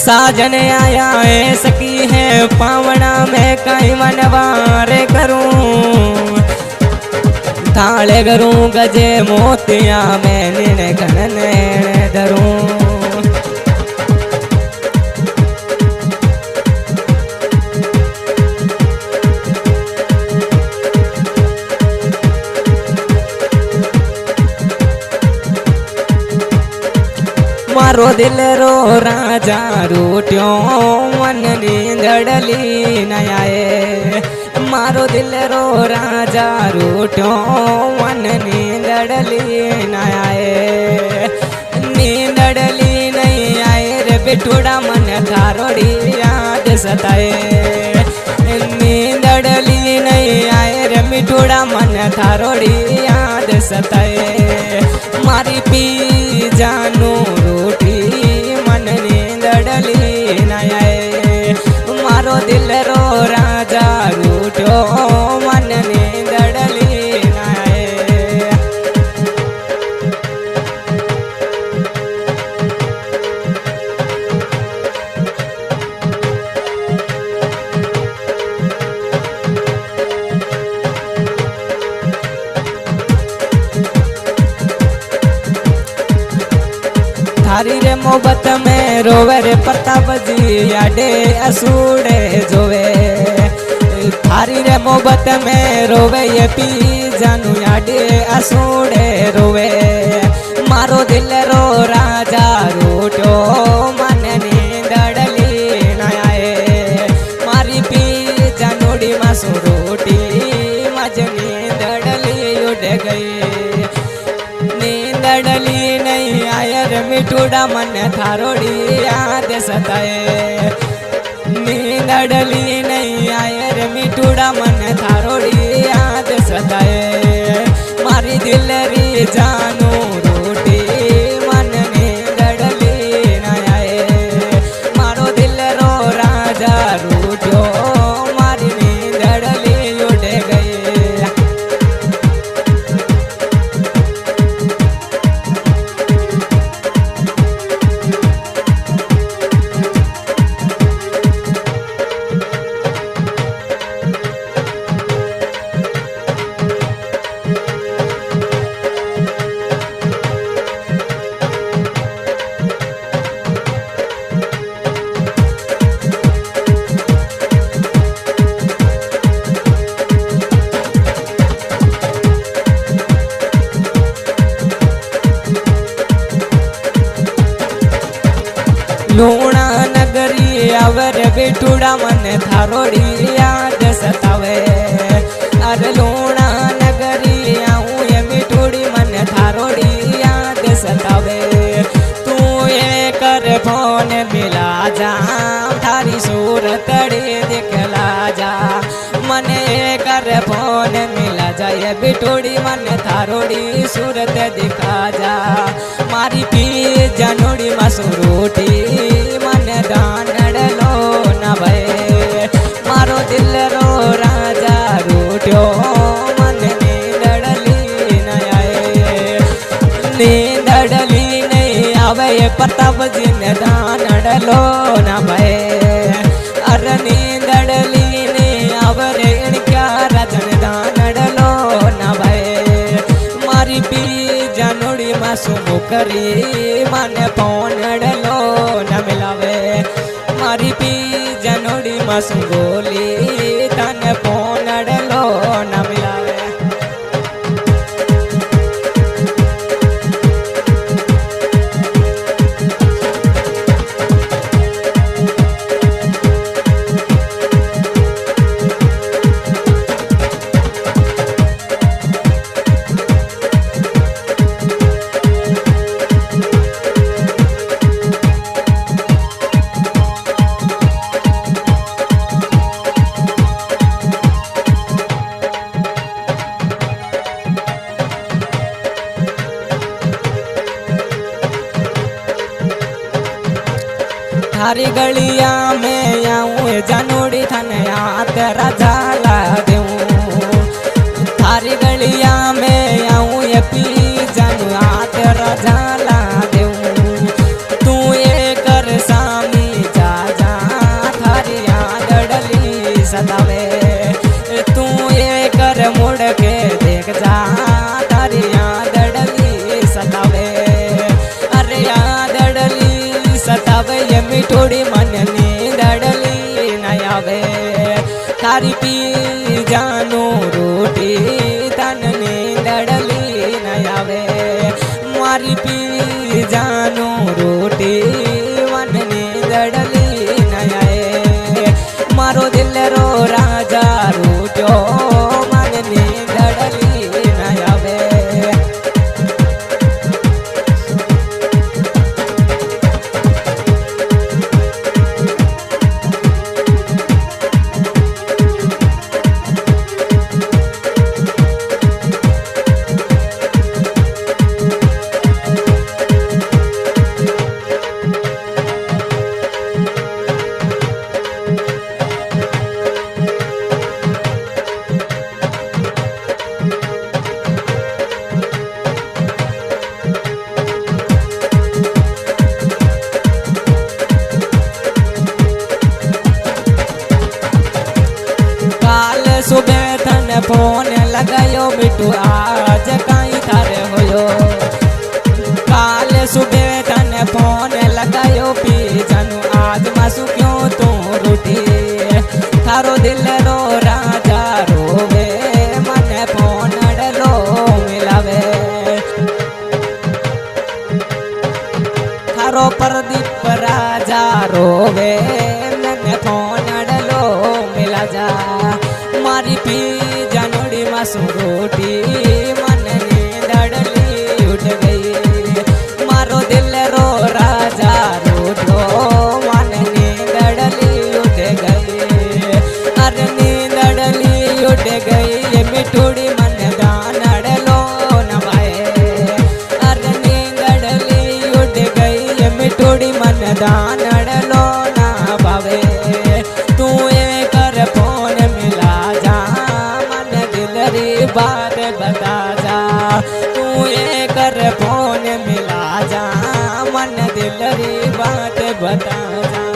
साजन आया है सकी है पावना में कहीं मनवार करूं थाले करूं गजे मोतिया में निने घनने धरूं मारो दिल रो राजा रूट्यो मन नींदड़ली नयाए मारो दिल रो राजा रूट्यो मन नींदड़ली नयाए नींदड़ली नहीं आए रे बिठुड़ा मन थारोड़ी याद सताए नींदड़ली नहीं आए रे मिठुड़ा मन थारोड़ी याद सताए मारी पी जानू रोटी मन नींदड़ली नयाए मारो दिल रो राजा रूठो मन नींदड़ली नयाए थारी रे मोहब्बत में रोवे रे प्रताप जी याडे असुड़े जोवे थारी रे मोहब्बत में रोवे ये पी जानू याडे असुड़े रोवे मारो दिल रो राजा रूठो मन नींदड़ली नयाए मारी पी जानूड़ी मासू रोटी मज नींदड़ली उड़ गई नींदड़ली नहीं आयर मिठुड़ा मन थारोड़ी याद सताए नींदड़ली नहीं आयर मिठुड़ा मन थारोड़ी याद सताए मारी दिल री जानू रोटी मन नींदड़ली नहीं आए मारो दिल रो राजा रूठो मारी नींदड़ली उड़ गई लूणा नगरी आवर बिठुड़ा मन थारोड़ी याद सतावे अरे लूणा नगरी आऊं ये मिठुड़ी मन थारोड़ी याद सतावे तू ये कर फोन मिला जा थारी सूरतड़ी दिखला जा मन ये कर फोन मिला जा ये बिठुड़ी मन थारोड़ी सूरत दिखा जा मारी पी जनोड़ी मासू रोटी मन दानड़लो न भय मारो दिल रो राजा रूठो मन नींदड़ली न आए नींदड़ली नहीं आवे प्रताप जी ने दानड़लो न भय अरे नींदड़ली नहीं आवे रे इनका रजन दानड़लो न भय मारी पी जानोड़ी मासू मुकरी मन पौनड़लो न मिलावे मारी पी जानोड़ी मासू गोली तन पौनड़लो न मिलावे थारी गलिया में आऊं जानोड़ी थन तेरा झाला दूं थारी गलिया में आऊं ये पी जानू तेरा झाला दूं तू મીઠોડી મન નીંદડલી ન આવે તારી પી જાનું રોટી તન નીંદડલી ન આવે મારી પી જાનું રોટી મન નીંદડલી ન આવે મારો દિલરો રાજા રૂટ્યો મન નીંદડલી ન આવે सुबह तन फोन लगायो बिटू आज कहीं थारे होयो काल सुबह तन फोन लगायो पी जानू आज मासू क्यों तू रूठी थारो दिल रो राजा रोवे मन फोन डलो मिलावे थारो प्रदीप राजा रोवे मन फोन डलो मिला जा मारी पी जानोड़ी मासू रोटी मन नींदड़ली उठ गई मारो दिल रो राजा रोटो मन नींदड़ली उठ गई अरे नींदड़ली उठ गई मिठोड़ी मन दानड़लो न भाए अरे नींदड़ली उठ गई मिठोड़ी मन दानड़लो न भावे तू कर फोन बात बता जा तू ये कर फोन मिला जा मन दिल री बात बता जा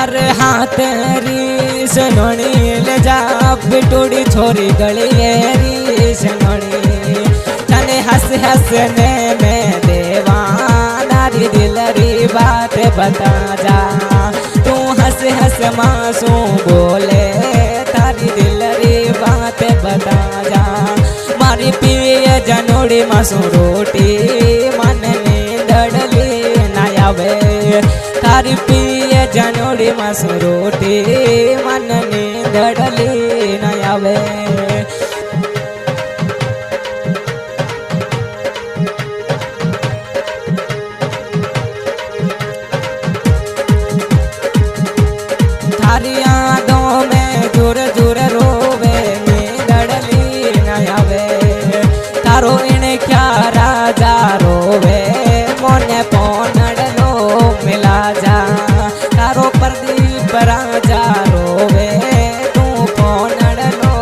अरे हाँ तेरी सनोनी ले जा बिटूड़ी छोरी गली री सनोनी तने हंस हंसने में देवानारी दिलरी बात बता जा तू हंस हंस मासूम बोले तारी दिलरी बात बता जा मारी पिए जनोड़ी मासूम रोटी मन नींदड़ली न आवे तारी पिए जनोड़ी मासू रोटी मन नींदड़ली न आवे थारी यादों में जुर जुर रोवे नींदड़ली न आवे तारो इने क्या राजा रोवे मोने पोनड़लो मिला जा तारो प्रदीप राजा रोवे तू पोनड़लो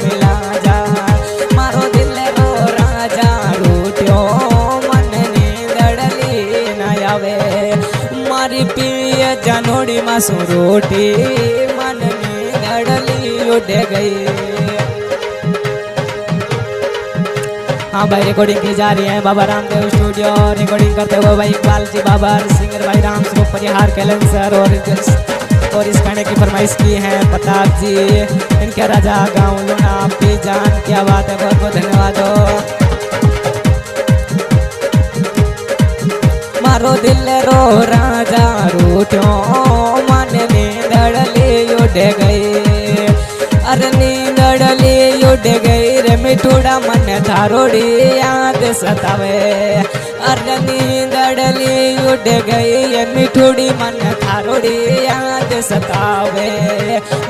मिला जा मारो दिल रो राजा रूट्यो मन नींदड़ली न आवे मारी पिए जनोड़ी मासू रोटी मन नींदड़ली उठ गई हाँ भाई रिकॉर्डिंग की जा रही है बाबा रामदेव स्टूडियो रिकॉर्डिंग करते हुए भाई इकबाल जी बाबर सिंगर भाई राम स्वरूप परिहार कैलन सर और इस गाने की फरमाइश की है प्रताप जी इनके राजा गाँव लूना पी जान क्या बात है बहुत बहुत धन्यवाद मारो दिल रो राजा रूठो मन नींदड़ली उठ गई अरे नींदड़ली उठ गई रे મીઠુડા મને થારોડી યાદ સતાવે અરે નીંદડલી ઉડ ગઈ એ મીઠુડી મને થારોડી યાદ સતાવે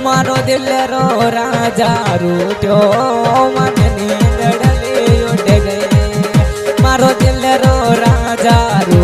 મારો દિલ રો રાજા રૂઠ્યો મને નીંદડલી ઉડ ગઈ મારો દિલ રો રાજા